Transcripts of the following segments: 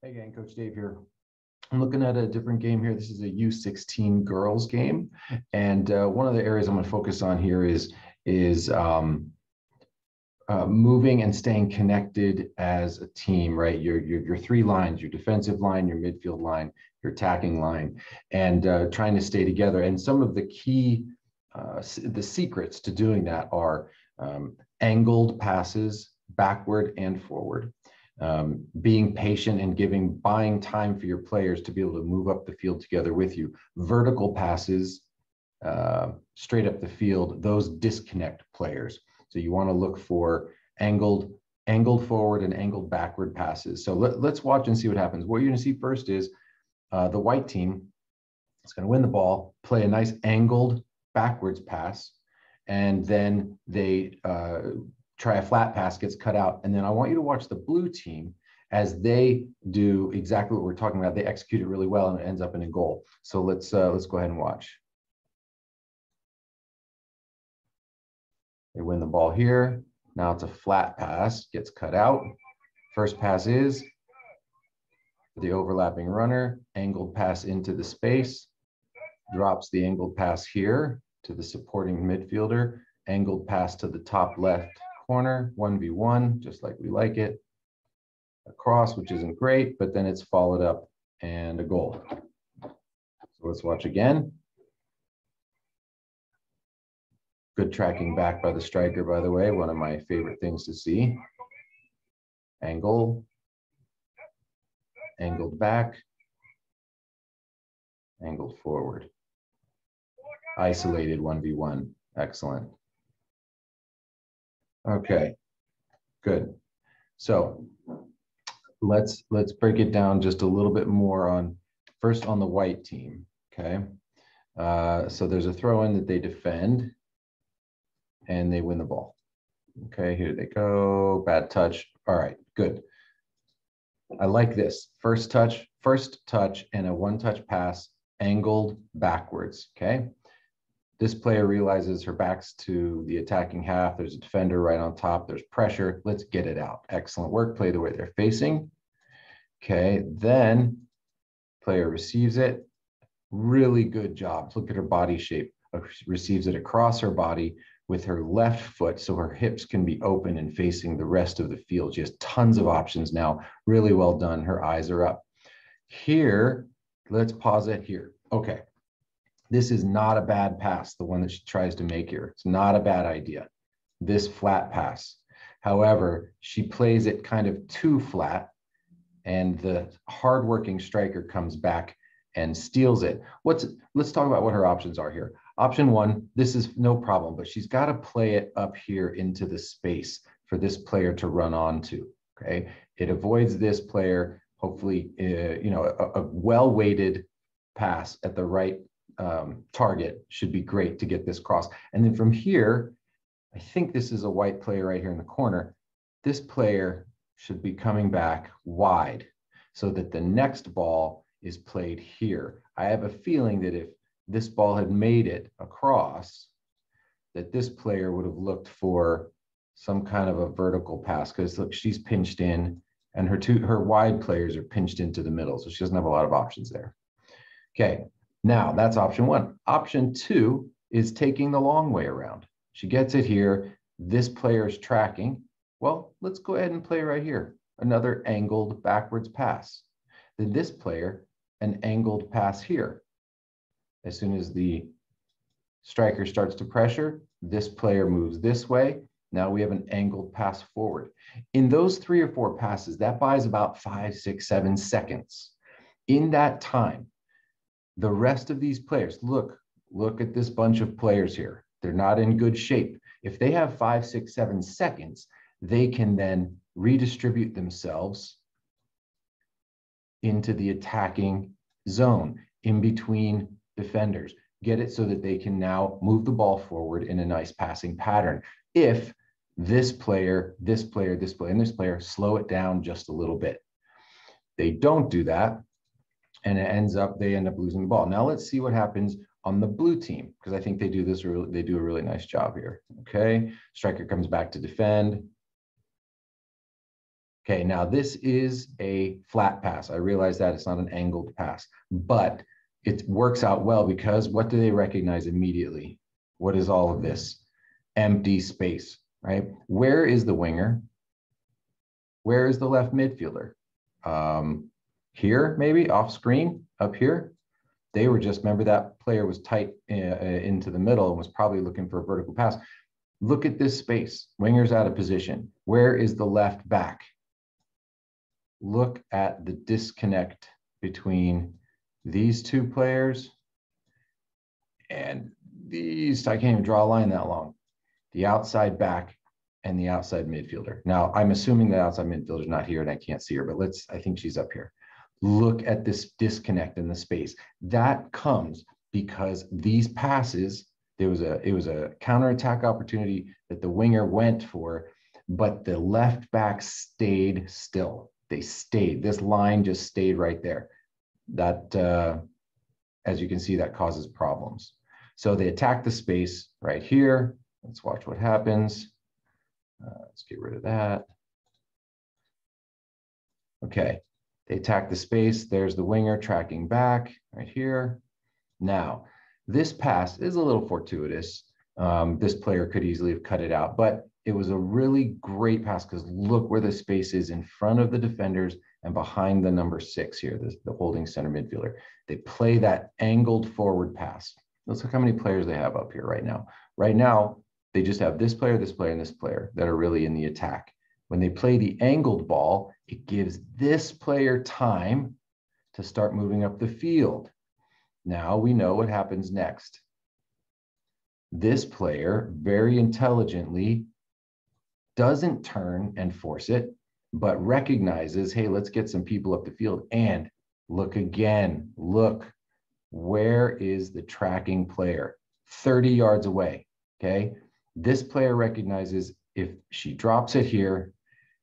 Hey gang, Coach Dave here. I'm looking at a different game here. This is a U16 Girls game. And one of the areas I'm going to focus on here is moving and staying connected as a team, right? Your three lines, your defensive line, your midfield line, your attacking line, and trying to stay together. And some of the key, the secrets to doing that are angled passes, backward and forward. Being patient and buying time for your players to be able to move up the field together with you. Vertical passes straight up the field, those disconnect players. So you want to look for angled forward and angled backward passes. So let's watch and see what happens. What you're going to see first is the white team is going to win the ball, play a nice angled backwards pass, and then they try a flat pass, gets cut out. And then I want you to watch the blue team as they do exactly what we're talking about. They execute it really well and it ends up in a goal. So let's go ahead and watch. They win the ball here. Now it's a flat pass, gets cut out. First pass is the overlapping runner, angled pass into the space, drops the angled pass here to the supporting midfielder, angled pass to the top left corner, 1v1, just like we like it. Across, which isn't great, but then it's followed up and a goal. So let's watch again. Good tracking back by the striker, by the way, one of my favorite things to see. Angle, angled back, angled forward. Isolated 1v1, excellent. Okay, good. So let's break it down just a little bit more on first on the white team. Okay, so there's a throw in that they defend and they win the ball. Okay, here they go. Bad touch. All right, good. I like this. First touch, and a one-touch pass angled backwards. Okay. This player realizes her back's to the attacking half. There's a defender right on top. There's pressure. Let's get it out. Excellent work. Play the way they're facing. Okay, then player receives it. Really good job. Look at her body shape. Receives it across her body with her left foot so her hips can be open and facing the rest of the field. She has tons of options now. Really well done. Her eyes are up. Here, let's pause it here. Okay. This is not a bad pass, the one that she tries to make here. It's not a bad idea, this flat pass. However, she plays it kind of too flat, and the hardworking striker comes back and steals it. Let's talk about what her options are here. Option one, this is no problem, but she's got to play it up here into the space for this player to run onto, okay? It avoids this player, hopefully, a well-weighted pass at the right target should be great to get this cross. And then from here, I think this is a white player right here in the corner. This player should be coming back wide so that the next ball is played here. I have a feeling that if this ball had made it across, that this player would have looked for some kind of a vertical pass, because look, she's pinched in and her wide players are pinched into the middle. So she doesn't have a lot of options there. Okay. Now, that's option one. Option two is taking the long way around. She gets it here. This player is tracking. Well, let's go ahead and play right here. Another angled backwards pass. Then this player, an angled pass here. As soon as the striker starts to pressure, this player moves this way. Now we have an angled pass forward. In those 3 or 4 passes, that buys about 5, 6, 7 seconds. In that time, the rest of these players, look at this bunch of players here. They're not in good shape. If they have 5, 6, 7 seconds, they can then redistribute themselves into the attacking zone in between defenders. Get it so that they can now move the ball forward in a nice passing pattern. If this player, and this player slow it down just a little bit. They don't do that, and they end up losing the ball. Now let's see what happens on the blue team, because I think they do a really nice job here. Okay, striker comes back to defend. Okay, now this is a flat pass. I realize that it's not an angled pass, but it works out well because what do they recognize immediately? What is all of this? Empty space, right? Where is the winger? Where is the left midfielder? Here, maybe off screen, up here. They were just, remember that player was tight into the middle and was probably looking for a vertical pass. Look at this space. Winger's out of position. Where is the left back? Look at the disconnect between these two players and these. I can't even draw a line that long. The outside back and the outside midfielder. Now, I'm assuming the outside midfielder is not here and I can't see her, but I think she's up here. Look at this disconnect in the space. That comes because these passes, it was a counterattack opportunity that the winger went for, but the left back stayed still. They stayed. This line just stayed right there. That, as you can see, that causes problems. So they attack the space right here. Let's watch what happens. Let's get rid of that. Okay, they attack the space. There's the winger tracking back right here. Now, this pass is a little fortuitous. This player could easily have cut it out, but it was a really great pass because look where the space is in front of the defenders and behind the number 6 here, the holding center midfielder. They play that angled forward pass. Let's look how many players they have up here right now. Right now, they just have this player, and this player that are really in the attack. When they play the angled ball, it gives this player time to start moving up the field. Now we know what happens next. This player very intelligently doesn't turn and force it, but recognizes, hey, let's get some people up the field. And look again, look, where is the tracking player? 30 yards away, okay? This player recognizes if she drops it here,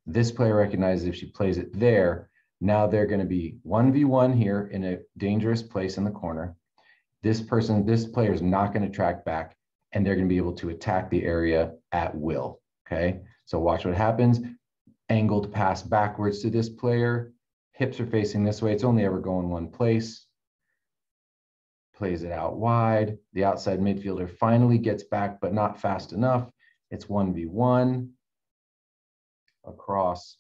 this player recognizes if she plays it there, now they're going to be 1v1 here in a dangerous place in the corner. This player is not going to track back, and they're going to be able to attack the area at will, okay? So watch what happens. Angled pass backwards to this player. Hips are facing this way. It's only ever going one place. Plays it out wide. The outside midfielder finally gets back, but not fast enough. It's 1v1 across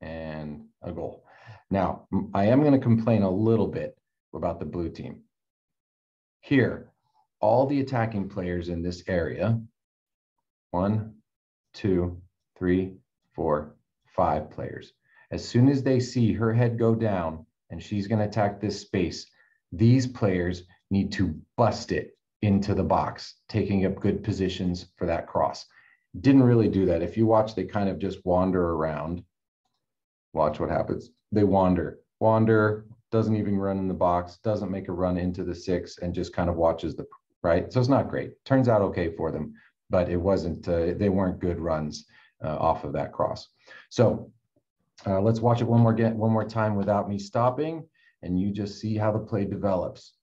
and a goal. Now, I am going to complain a little bit about the blue team. Here, all the attacking players in this area, 1, 2, 3, 4, 5 players. As soon as they see her head go down and she's going to attack this space, these players need to bust it into the box, taking up good positions for that cross. Didn't really do that. If you watch, they kind of just wander around. Watch what happens. They wander, doesn't even run in the box, doesn't make a run into the 6, and just kind of watches the, right? So it's not great. Turns out okay for them, but it wasn't, they weren't good runs off of that cross. So let's watch it one more time without me stopping, and you just see how the play develops.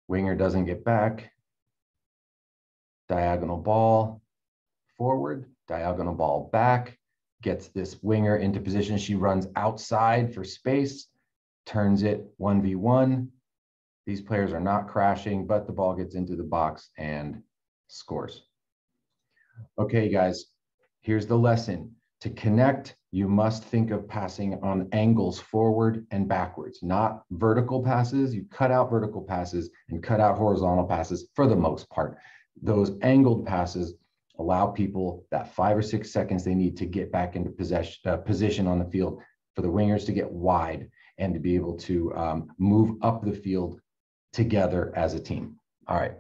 Winger doesn't get back. Diagonal ball forward, diagonal ball back, gets this winger into position. She runs outside for space, turns it 1v1. These players are not crashing, but the ball gets into the box and scores. Okay, guys, here's the lesson. To connect, you must think of passing on angles forward and backwards, not vertical passes. You cut out vertical passes and cut out horizontal passes for the most part. Those angled passes allow people that 5 or 6 seconds they need to get back into position on the field for the wingers to get wide and to be able to move up the field together as a team. All right.